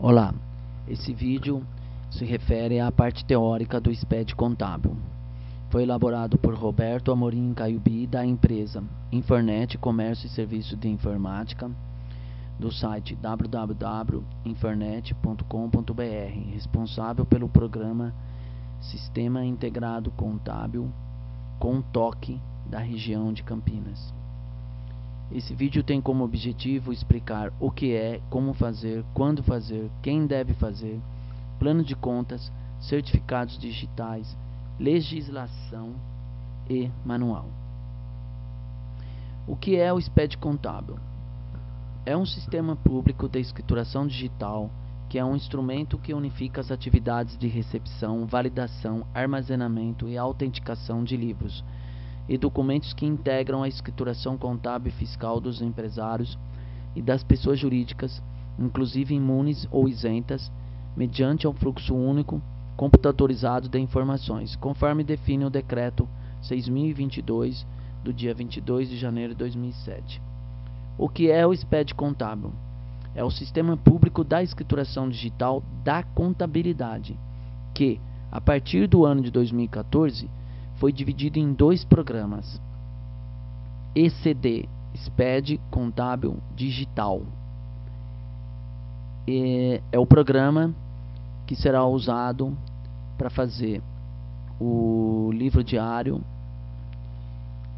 Olá, esse vídeo se refere à parte teórica do SPED contábil. Foi elaborado por Roberto Amorim Caiubi, da empresa Infornet Comércio e Serviços de Informática, do site www.infornet.com.br, responsável pelo programa Sistema Integrado Contábil CONTOC da região de Campinas. Esse vídeo tem como objetivo explicar o que é, como fazer, quando fazer, quem deve fazer, plano de contas, certificados digitais, legislação e manual. O que é o SPED contábil? É um sistema público de escrituração digital que é um instrumento que unifica as atividades de recepção, validação, armazenamento e autenticação de livros e documentos que integram a escrituração contábil e fiscal dos empresários e das pessoas jurídicas, inclusive imunes ou isentas, mediante um fluxo único computadorizado de informações, conforme define o Decreto 6.022, do dia 22 de janeiro de 2007. O que é o SPED contábil? É o Sistema Público da Escrituração Digital da Contabilidade, que, a partir do ano de 2014, foi dividido em dois programas: ECD, SPED Contábil Digital. É o programa que será usado para fazer o livro diário,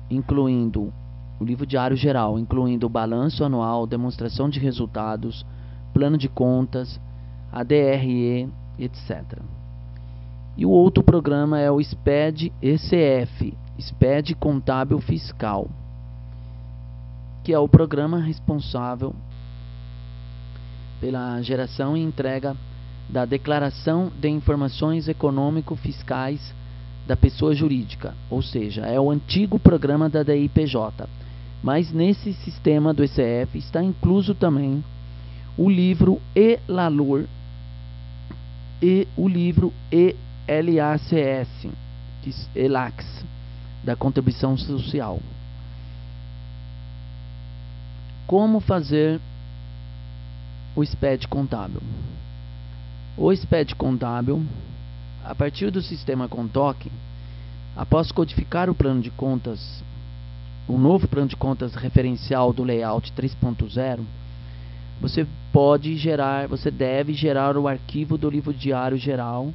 incluindo o livro diário geral, incluindo o balanço anual, demonstração de resultados, plano de contas, a DRE, etc. E o outro programa é o SPED ECF, SPED Contábil Fiscal, que é o programa responsável pela geração e entrega da Declaração de Informações Econômico-Fiscais da pessoa jurídica, ou seja, é o antigo programa da DIPJ. Mas nesse sistema do ECF está incluso também o livro E-LALUR e o livro ELACS, ELACS, da Contribuição Social. Como fazer o SPED contábil? O SPED contábil, a partir do sistema CONTOC, após codificar o plano de contas, o novo plano de contas referencial do layout 3.0, você deve gerar o arquivo do livro diário geral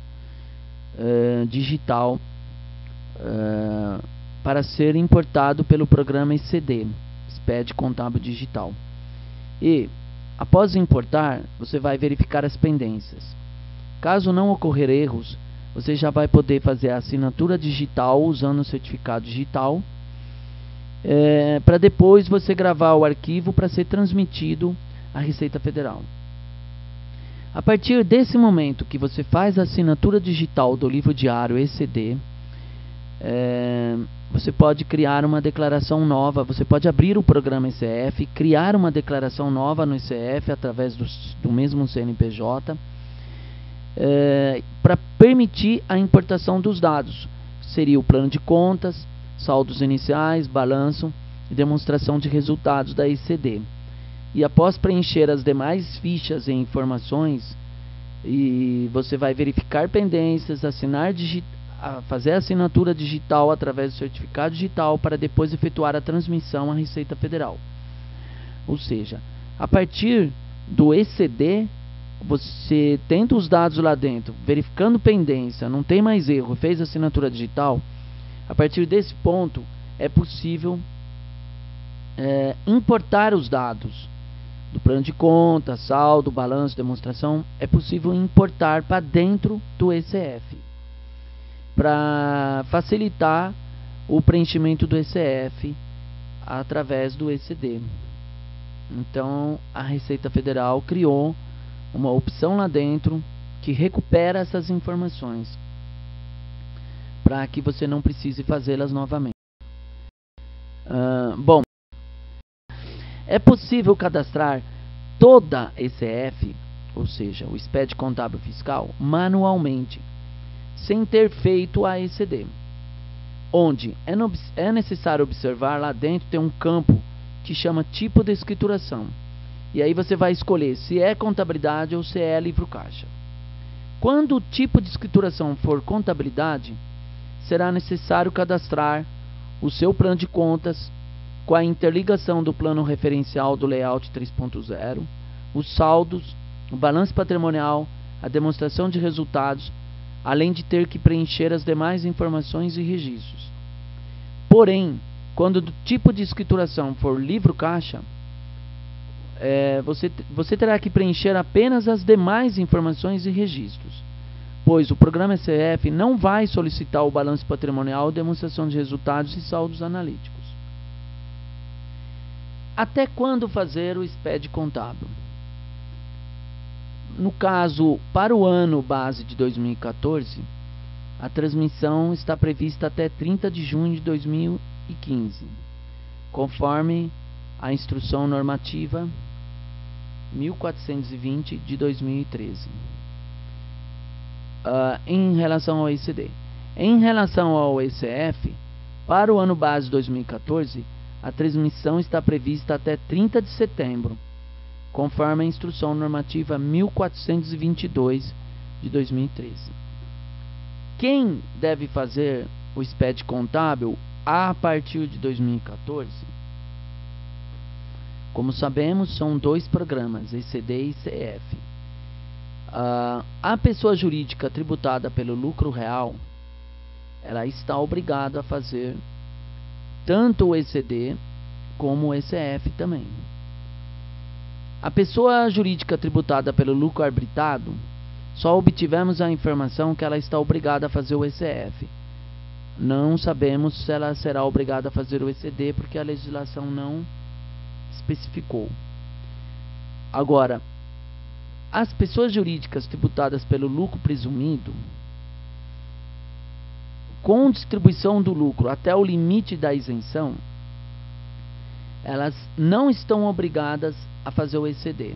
digital para ser importado pelo programa ECD, SPED Contábil Digital. E, após importar, você vai verificar as pendências. Caso não ocorrer erros, você já vai poder fazer a assinatura digital usando o certificado digital, para depois você gravar o arquivo para ser transmitido à Receita Federal. A partir desse momento que você faz a assinatura digital do livro diário ECD, você pode criar uma declaração nova, você pode abrir o programa ECF, criar uma declaração nova no ECF através do mesmo CNPJ, para permitir a importação dos dados. Seria o plano de contas, saldos iniciais, balanço e demonstração de resultados da ECD. E após preencher as demais fichas e informações, e você vai verificar pendências, fazer a assinatura digital através do certificado digital para depois efetuar a transmissão à Receita Federal. Ou seja, a partir do ECD, você tendo os dados lá dentro, verificando pendência, não tem mais erro, fez a assinatura digital, a partir desse ponto é possível importar os dados do plano de conta, saldo, balanço, demonstração, é possível importar para dentro do ECF, para facilitar o preenchimento do ECF através do ECD. Então, a Receita Federal criou uma opção lá dentro que recupera essas informações, para que você não precise fazê-las novamente. Bom, é possível cadastrar toda ECF, ou seja, o SPED Contábil Fiscal, manualmente, sem ter feito a ECD, onde é necessário observar lá dentro tem um campo que chama tipo de escrituração, E aí você vai escolher se é contabilidade ou se é livro caixa. Quando o tipo de escrituração for contabilidade, será necessário cadastrar o seu plano de contas com a interligação do plano referencial do layout 3.0, os saldos, o balanço patrimonial, a demonstração de resultados, além de ter que preencher as demais informações e registros. Porém, quando o tipo de escrituração for livro caixa, você terá que preencher apenas as demais informações e registros, pois o programa ECF não vai solicitar o balanço patrimonial, demonstração de resultados e saldos analíticos. Até quando fazer o SPED contábil? No caso, para o ano base de 2014, a transmissão está prevista até 30 de junho de 2015, conforme a Instrução Normativa 1420 de 2013. Em relação ao ECD. Em relação ao ECF, para o ano base 2014, a transmissão está prevista até 30 de setembro, conforme a Instrução Normativa 1422 de 2013. Quem deve fazer o SPED contábil a partir de 2014? Como sabemos, são 2 programas, ECD e CF. A pessoa jurídica tributada pelo lucro real, ela está obrigada a fazer tanto o ECD como o ECF também. A pessoa jurídica tributada pelo lucro arbitrário, só obtivemos a informação que ela está obrigada a fazer o ECF. Não sabemos se ela será obrigada a fazer o ECD, porque a legislação não especificou. Agora, as pessoas jurídicas tributadas pelo lucro presumido, com distribuição do lucro até o limite da isenção, elas não estão obrigadas a fazer o ECD,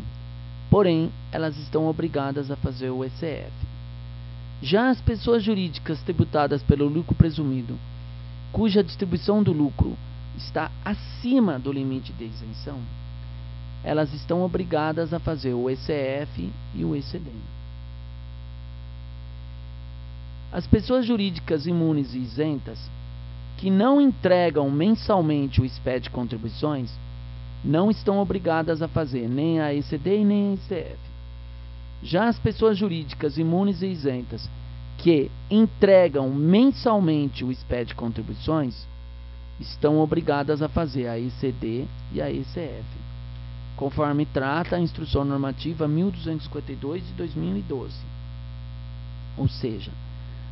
porém, elas estão obrigadas a fazer o ECF. Já as pessoas jurídicas tributadas pelo lucro presumido, cuja distribuição do lucro está acima do limite de isenção, elas estão obrigadas a fazer o ECF e o ECD. As pessoas jurídicas imunes e isentas que não entregam mensalmente o SPED de contribuições não estão obrigadas a fazer nem a ECD e nem a ECF. Já as pessoas jurídicas imunes e isentas que entregam mensalmente o SPED de contribuições estão obrigadas a fazer a ECD e a ECF, conforme trata a Instrução Normativa 1252 de 2012. Ou seja,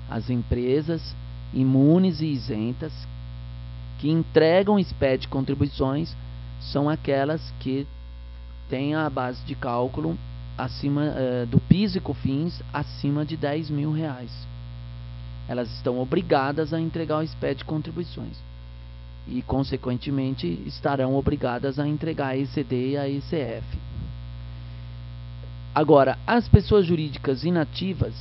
as empresas imunes e isentas que entregam SPED de contribuições são aquelas que têm a base de cálculo acima do PIS e COFINS acima de R$10.000. Elas estão obrigadas a entregar o SPED de contribuições e, consequentemente, estarão obrigadas a entregar a ECD e a ECF. Agora, as pessoas jurídicas inativas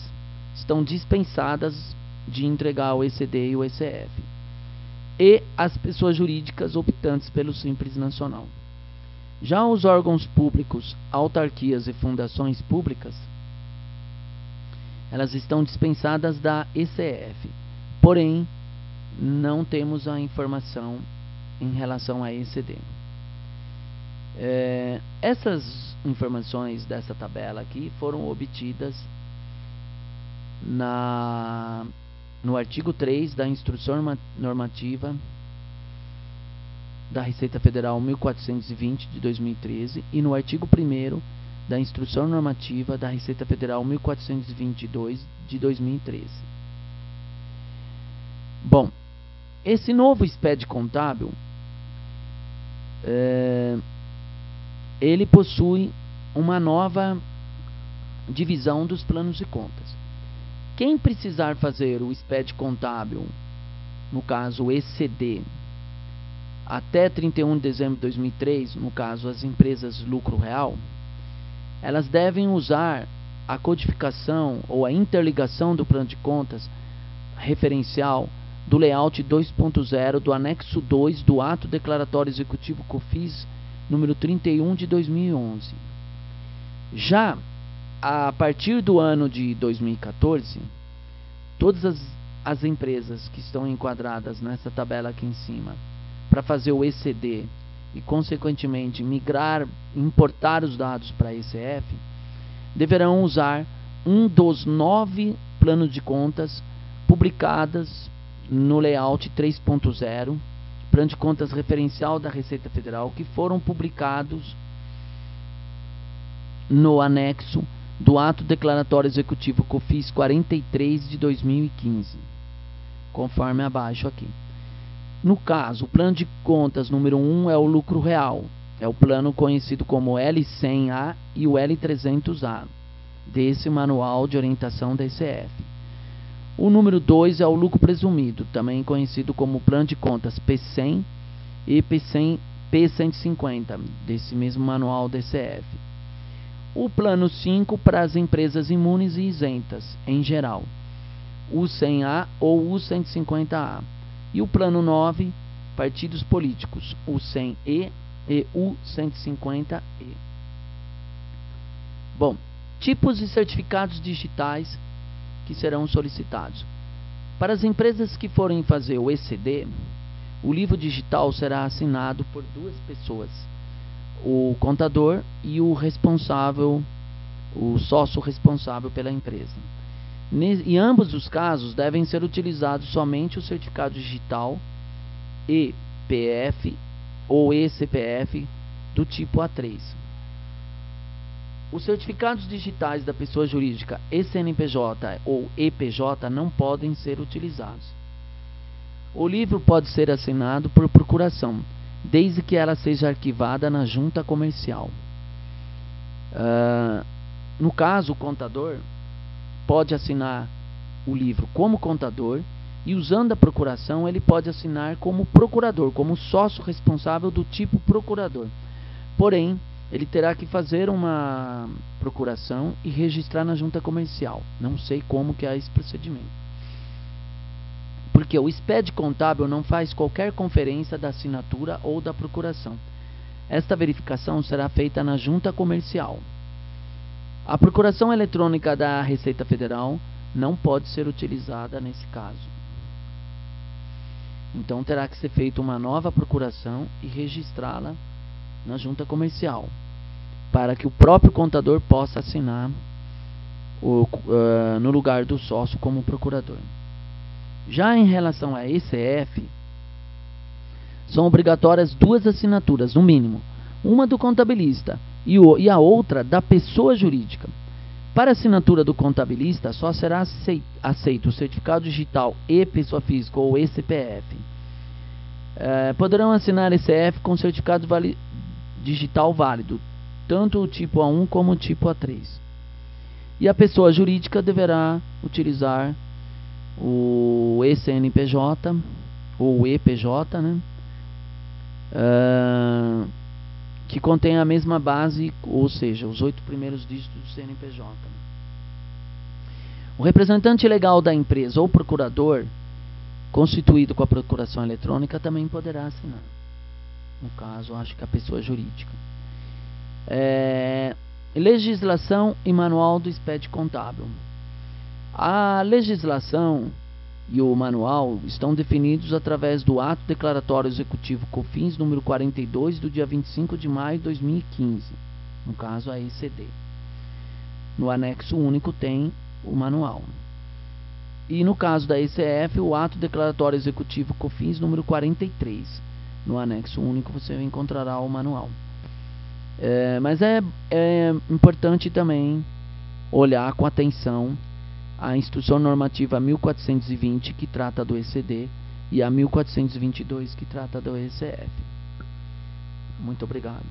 estão dispensadas de entregar o ECD e o ECF, e as pessoas jurídicas optantes pelo Simples Nacional. Já os órgãos públicos, autarquias e fundações públicas, elas estão dispensadas da ECF, porém, não temos a informação em relação a ECD. Essas informações dessa tabela aqui foram obtidas no artigo 3 da Instrução Normativa da Receita Federal 1420 de 2013 e no artigo 1º da Instrução Normativa da Receita Federal 1422 de 2013. Bom, esse novo SPED contábil, ele possui uma nova divisão dos planos de contas. Quem precisar fazer o SPED contábil, no caso o ECD, até 31 de dezembro de 2003, no caso as empresas lucro real, elas devem usar a codificação ou a interligação do plano de contas referencial do layout 2.0 do anexo 2 do ato declaratório executivo COFINS número 31 de 2011. Já a partir do ano de 2014, todas as empresas que estão enquadradas nessa tabela aqui em cima, para fazer o ECD e, consequentemente, importar os dados para a ECF, deverão usar um dos 9 planos de contas publicadas no layout 3.0, plano de contas referencial da Receita Federal, que foram publicados no anexo do Ato Declaratório Executivo COFINS 43 de 2015, conforme abaixo aqui. No caso, o plano de contas número 1 é o lucro real, é o plano conhecido como L100A e o L300A, desse manual de orientação da ECF. O número 2 é o lucro presumido, também conhecido como plano de contas P100 e P150, desse mesmo manual da ECF. O plano 5 para as empresas imunes e isentas, em geral, o 100A ou o 150A. E o plano 9, partidos políticos, o 100E e o 150E. Bom, tipos de certificados digitais que serão solicitados. Para as empresas que forem fazer o ECD, o livro digital será assinado por 2 pessoas, o contador e o responsável, o sócio responsável pela empresa. Em ambos os casos, devem ser utilizados somente o certificado digital EPF ou ECPF do tipo A3. Os certificados digitais da pessoa jurídica ECNPJ ou EPJ não podem ser utilizados. O livro pode ser assinado por procuração, desde que ela seja arquivada na junta comercial. No caso, o contador pode assinar o livro como contador e, usando a procuração, ele pode assinar como procurador, como sócio responsável do tipo procurador. Porém, ele terá que fazer uma procuração e registrar na junta comercial. Não sei como que é esse procedimento. Porque o SPED contábil não faz qualquer conferência da assinatura ou da procuração. Esta verificação será feita na junta comercial. A procuração eletrônica da Receita Federal não pode ser utilizada nesse caso. Então terá que ser feita uma nova procuração e registrá-la na junta comercial, para que o próprio contador possa assinar no lugar do sócio como procurador. Já em relação à ECF, são obrigatórias 2 assinaturas, no mínimo, uma do contabilista e a outra da pessoa jurídica. Para a assinatura do contabilista, só será aceito o certificado digital e pessoa física ou ECPF. Poderão assinar ECF com certificado digital válido, tanto o tipo A1 como o tipo A3. E a pessoa jurídica deverá utilizar o ECNPJ ou EPJ, né? Que contém a mesma base, ou seja, os 8 primeiros dígitos do CNPJ. O representante legal da empresa ou procurador, constituído com a procuração eletrônica, também poderá assinar. No caso, acho que a pessoa jurídica. Legislação e manual do SPED contábil. A legislação e o manual estão definidos através do Ato Declaratório Executivo COFINS número 42 do dia 25 de maio de 2015, no caso a ECD. No anexo único tem o manual. E no caso da ECF, o Ato Declaratório Executivo COFINS número 43. No anexo único você encontrará o manual. Mas é importante também olhar com atenção a Instrução Normativa 1420, que trata do ECD, e a 1422, que trata do ECF. Muito obrigado.